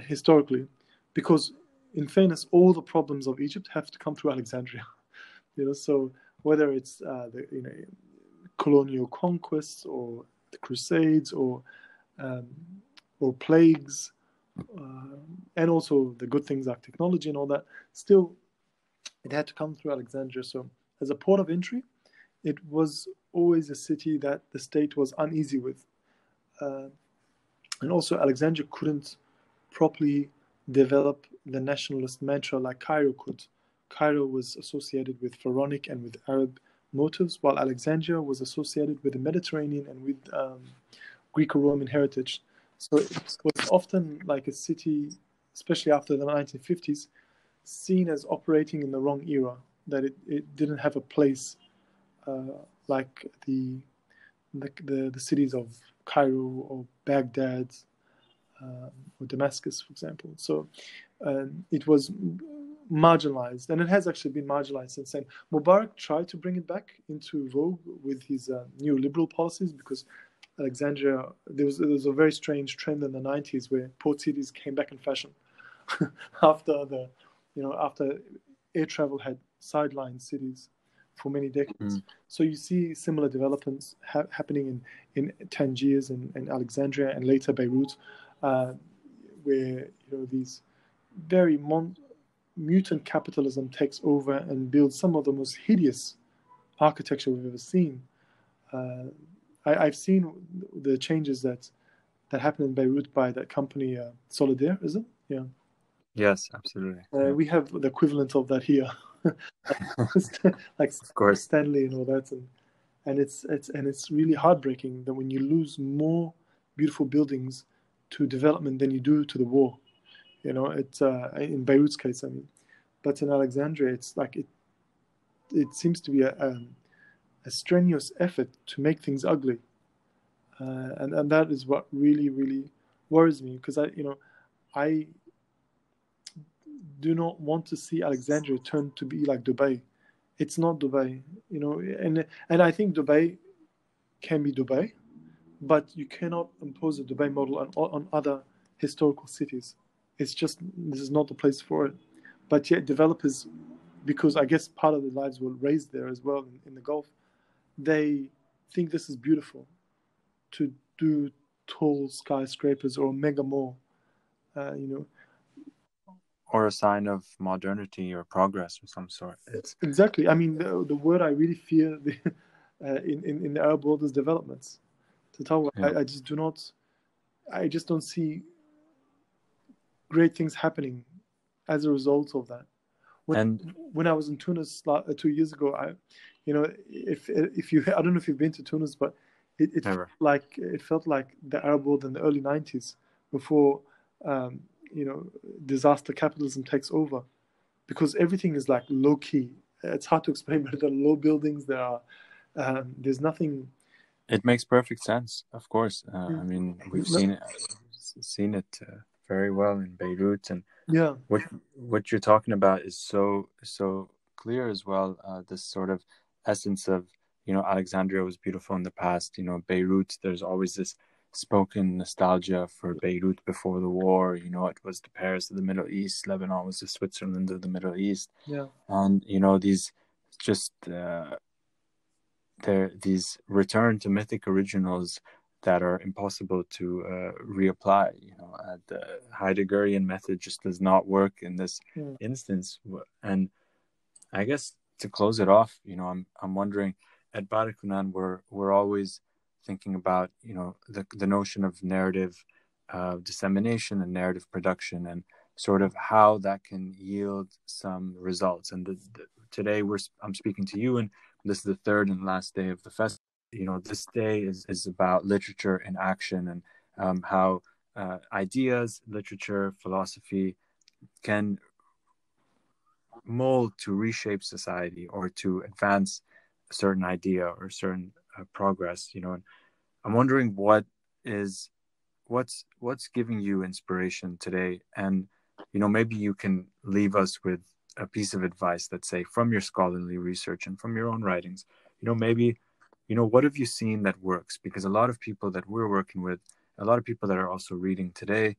historically, because in fairness, all the problems of Egypt have to come through Alexandria. So whether it's the colonial conquests or the Crusades or plagues, and also the good things like technology and all that, still it had to come through Alexandria. So as a port of entry, it was always a city that the state was uneasy with. And also Alexandria couldn't properly develop the nationalist mantra like Cairo could. Cairo was associated with Pharaonic and with Arab motives, while Alexandria was associated with the Mediterranean and with Greco-Roman heritage. So it was often like a city, especially after the 1950s, seen as operating in the wrong era, that it didn't have a place like the cities of Cairo or Baghdad or Damascus, for example. So it was marginalized, and it has actually been marginalized since then. Mubarak tried to bring it back into vogue with his neoliberal policies, because Alexandria, there was a very strange trend in the 90s where port cities came back in fashion after after air travel had sidelined cities for many decades. So you see similar developments happening in Tangiers and Alexandria and later Beirut, where these very mutant capitalism takes over and builds some of the most hideous architecture we've ever seen. I've seen the changes that happened in Beirut by that company, Solidaire, is it? Yeah. Yes, absolutely. We have the equivalent of that here, like of course, Stanley and all that, and it's really heartbreaking that when you lose more beautiful buildings to development than you do to the war. It's in Beirut's case, I mean, but in Alexandria, it's like it seems to be a strenuous effort to make things ugly, and that is what really, really worries me, because I do not want to see Alexandria turn to be like Dubai. It's not Dubai, and I think Dubai can be Dubai, but you cannot impose a Dubai model on other historical cities. It's just, this is not the place for it. But yet developers, because I guess part of their lives were raised there as well in the Gulf, they think this is beautiful to do tall skyscrapers or mega mall, or a sign of modernity or progress of some sort. Exactly. I mean, the word I really fear in the Arab world is developments. To tell, yeah. I just don't see great things happening as a result of that. When I was in Tunis 2 years ago, if you, I don't know if you've been to Tunis, but it felt like the Arab world in the early 90s before disaster capitalism takes over, because everything is like low key. It's hard to explain, but there are low buildings. There's nothing. It makes perfect sense, of course. I mean, we've seen it very well in Beirut, and yeah, what you're talking about is so clear as well. This sort of essence of Alexandria was beautiful in the past. Beirut, there's always this spoken nostalgia for Beirut before the war. It was the Paris of the Middle East. Lebanon was the Switzerland of the Middle East. Yeah, and these just these return to mythic originals that are impossible to reapply. The Heideggerian method just does not work in this instance. And I guess to close it off, I'm wondering, at Barakunan, we're always thinking about, the notion of narrative dissemination and narrative production, and sort of how that can yield some results. And today I'm speaking to you, and this is the third and last day of the festival. This day is about literature in action, and how ideas, literature, philosophy can mold to reshape society or to advance a certain idea or certain progress. And I'm wondering what's giving you inspiration today, and maybe you can leave us with a piece of advice, let's say, from your scholarly research and from your own writings. Maybe what have you seen that works? Because a lot of people that we're working with, a lot of people that are also reading today,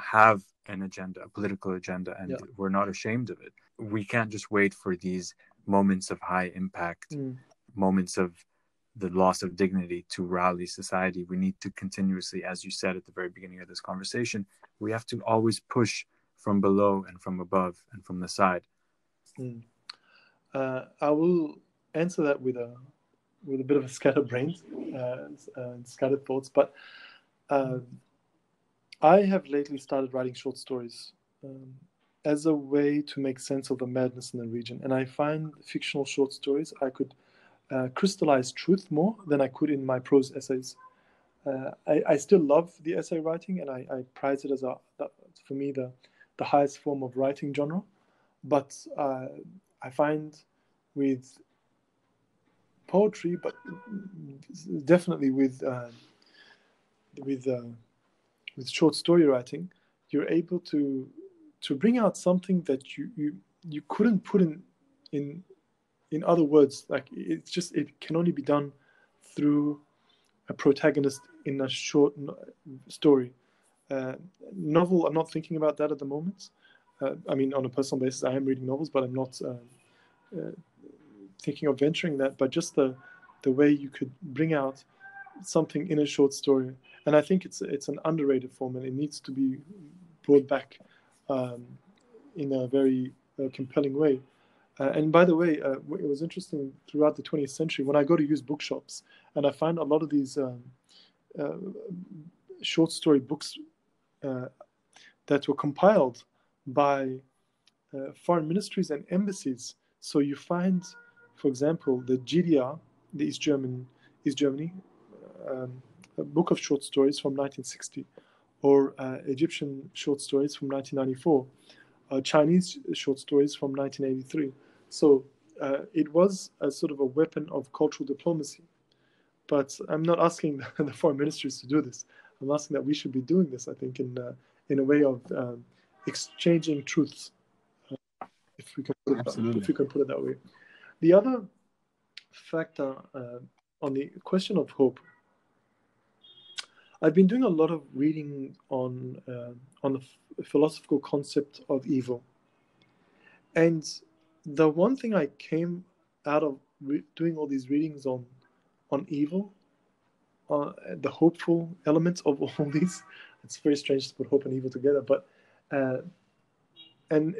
have an agenda, a political agenda, and we're not ashamed of it. We can't just wait for these moments of high impact, moments of the loss of dignity to rally society. We need to continuously, as you said at the very beginning of this conversation, we have to always push from below and from above and from the side. I will answer that with a bit of a scattered brain and scattered thoughts, but I have lately started writing short stories as a way to make sense of the madness in the region. And I find fictional short stories, I could crystallize truth more than I could in my prose essays. I still love the essay writing, and I prize it as for me, the highest form of writing genre. But I find with poetry, but definitely with short story writing, you're able to bring out something that you couldn't put in other words. Like it can only be done through a protagonist in a short story. Novel, I'm not thinking about that at the moment. I mean, on a personal basis, I am reading novels, but I'm not thinking of venturing that. But just the way you could bring out something in a short story, and I think it's an underrated form, and it needs to be brought back in a very compelling way. And by the way, it was interesting throughout the 20th century when I go to use bookshops, and I find a lot of these short story books that were compiled by foreign ministries and embassies. So you find, for example, the GDR, the East Germany, a book of short stories from 1960, or Egyptian short stories from 1994, Chinese short stories from 1983. So it was a sort of a weapon of cultural diplomacy. But I'm not asking the foreign ministries to do this. I'm asking that we should be doing this, I think, in a way of exchanging truths, if we can put it that way. The other factor on the question of hope, I've been doing a lot of reading on the philosophical concept of evil, and the one thing I came out of doing all these readings on evil, the hopeful elements of all these. It's very strange to put hope and evil together, but and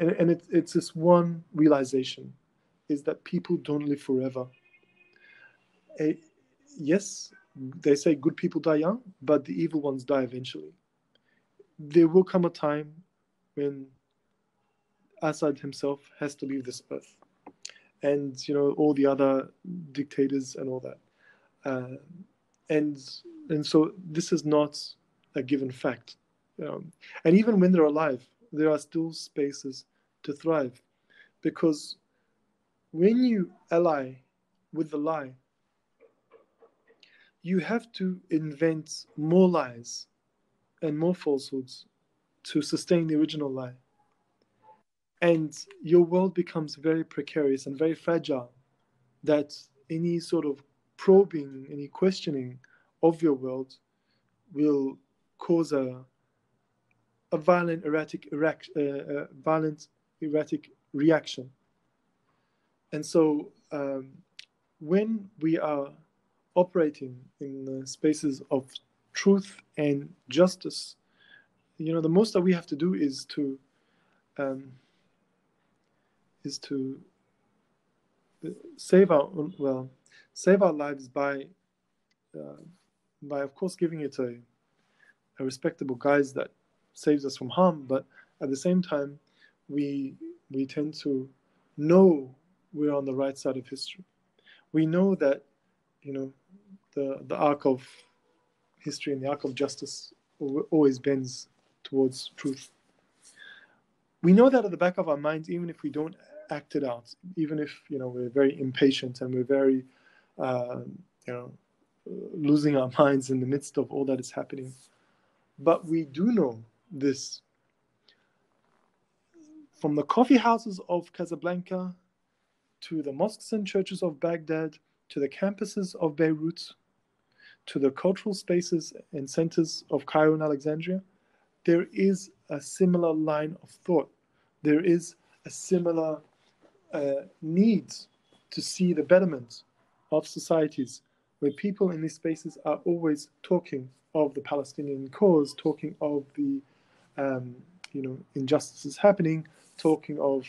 it's this one realization, is that people don't live forever. Yes, they say good people die young, but the evil ones die eventually. There will come a time when Assad himself has to leave this earth, and all the other dictators and all that. And so this is not a given fact. And even when they're alive, there are still spaces to thrive, because when you ally with the lie, you have to invent more lies and more falsehoods to sustain the original lie. And your world becomes very precarious and very fragile, that any sort of probing, any questioning of your world will cause a violent, erratic reaction. And so when we are operating in the spaces of truth and justice, the most that we have to do is to save our lives by of course giving it a respectable guise that saves us from harm, but at the same time we tend to know we're on the right side of history. We know that the arc of history and the arc of justice always bends towards truth. We know that at the back of our minds, even if we don't act it out, even if we're very impatient and we're very losing our minds in the midst of all that is happening. But we do know this. From the coffee houses of Casablanca to the mosques and churches of Baghdad, to the campuses of Beirut, to the cultural spaces and centers of Cairo and Alexandria, there is a similar line of thought. There is a similar need to see the betterment of societies, where people in these spaces are always talking of the Palestinian cause, talking of the injustices happening, talking of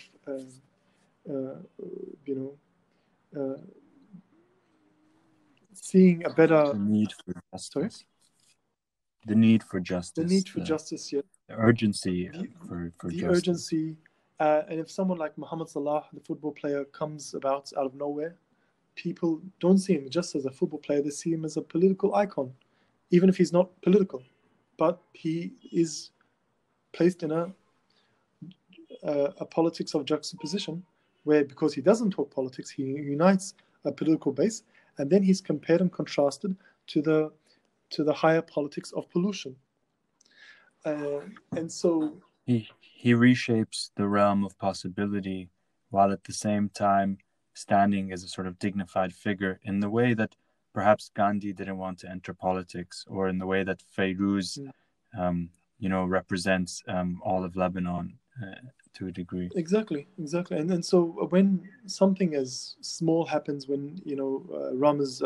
seeing a better the need for justice. Sorry? The need for justice. The need for justice, yeah. The urgency for the justice. Urgency. And if someone like Mohamed Salah, the football player, comes about out of nowhere, people don't see him just as a football player. They see him as a political icon, even if he's not political. But he is placed in a politics of juxtaposition, where because he doesn't talk politics, he unites a political base, and then he's compared and contrasted to the higher politics of pollution. And so he reshapes the realm of possibility, while at the same time standing as a sort of dignified figure, in the way that perhaps Gandhi didn't want to enter politics, or in the way that Fayrouz represents all of Lebanon to a degree. Exactly. And so when something as small happens, when Ramaz,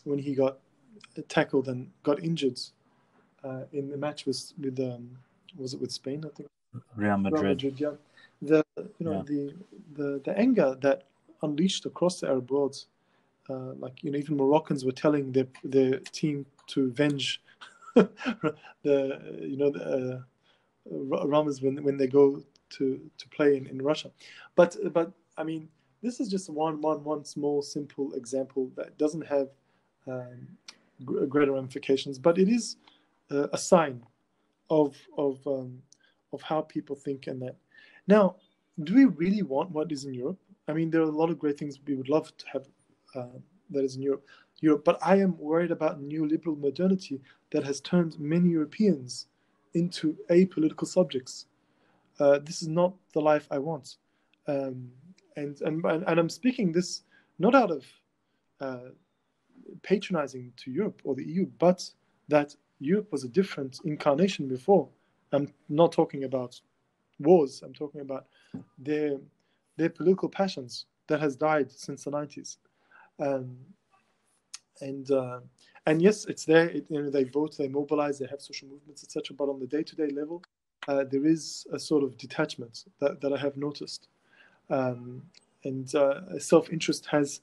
when he got tackled and got injured in the match was with Spain, I think. Real Madrid. Yeah. The anger that unleashed across the Arab world, even Moroccans were telling their team to avenge Ramaz when they go to play in Russia. But I mean, this is just one small simple example that doesn't have greater ramifications, but it is a sign of how people think. And that now, do we really want what is in Europe? I mean, there are a lot of great things we would love to have that is in Europe, but I am worried about neoliberal modernity that has turned many Europeans into apolitical subjects. This is not the life I want, and I'm speaking this not out of patronizing to Europe or the EU, but that Europe was a different incarnation before. I'm not talking about wars. I'm talking about their political passions that has died since the 90s. And yes, it's there. They vote, they mobilize, they have social movements, etc. But on the day-to-day level, there is a sort of detachment that I have noticed, and self-interest has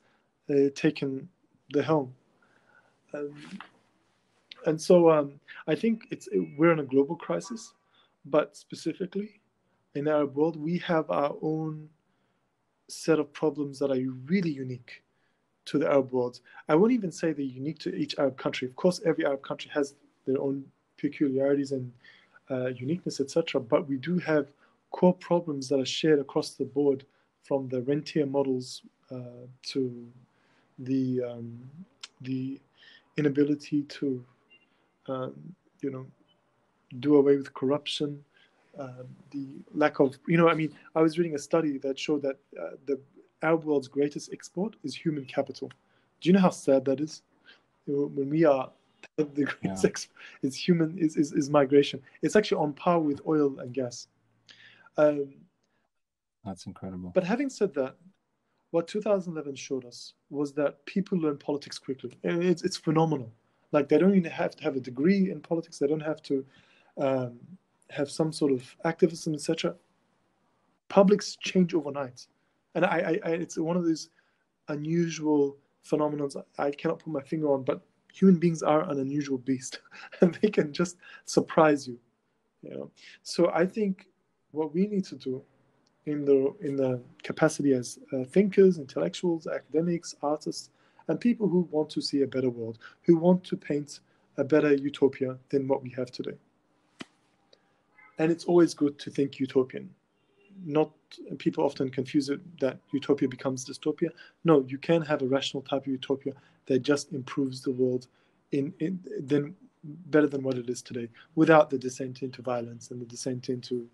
taken the helm. And so I think we're in a global crisis, but specifically in the Arab world, we have our own set of problems that are really unique to the Arab world. I won't even say they're unique to each Arab country. Of course, every Arab country has their own peculiarities and uniqueness, etc. But we do have core problems that are shared across the board, from the rentier models to the inability to do away with corruption, the lack of I was reading a study that showed that the Arab world's greatest export is human capital. Do you know how sad that is? When we are the greatest export is human is migration. It's actually on par with oil and gas. That's incredible. But having said that, what 2011 showed us was that people learn politics quickly. And it's phenomenal. Like, they don't even have to have a degree in politics. They don't have to have some sort of activism, etc. Publics change overnight. And it's one of these unusual phenomena I cannot put my finger on, but human beings are an unusual beast. And they can just surprise you. So I think what we need to do in the capacity as thinkers, intellectuals, academics, artists, and people who want to see a better world, who want to paint a better utopia than what we have today. And it's always good to think utopian. Not people often confuse it that utopia becomes dystopia. No, you can have a rational type of utopia that just improves the world then better than what it is today, without the descent into violence and the descent into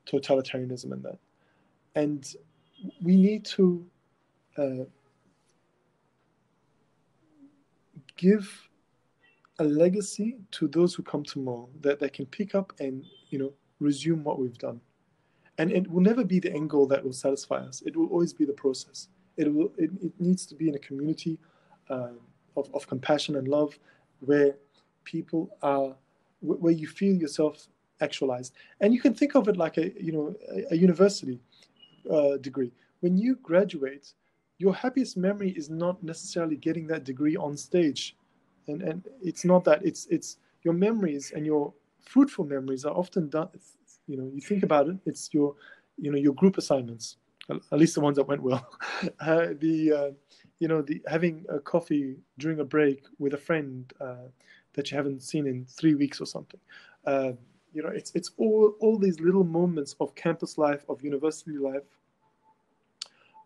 totalitarianism and that. And we need to give a legacy to those who come tomorrow that they can pick up and resume what we've done. And it will never be the end goal that will satisfy us. It will always be the process. It needs to be in a community of compassion and love, where people are, where you feel yourself actualized. And you can think of it like a university degree. When you graduate, your happiest memory is not necessarily getting that degree on stage, and it's not that. It's your memories, and your fruitful memories are often done. You think about it. It's your group assignments, at least the ones that went well. The having a coffee during a break with a friend that you haven't seen in 3 weeks or something. It's all these little moments of campus life, of university life,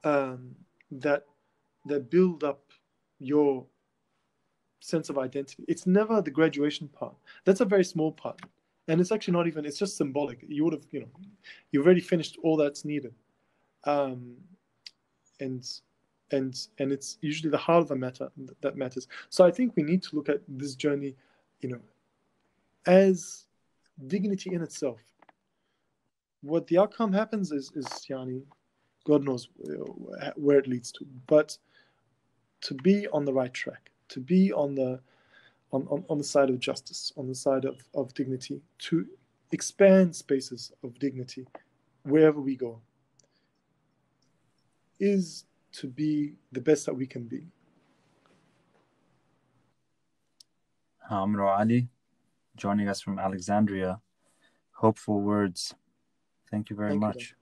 that build up your sense of identity. It's never the graduation part. That's a very small part, and it's actually not even. It's just symbolic. You would have, you've already finished all that's needed, and it's usually the heart of the matter that matters. So I think we need to look at this journey, as dignity in itself. What the outcome happens is God knows where it leads to, but to be on the right track, to be on the side of justice, on the side of dignity, to expand spaces of dignity wherever we go, is to be the best that we can be. Amro Ali, joining us from Alexandria. Hopeful words. Thank you very much.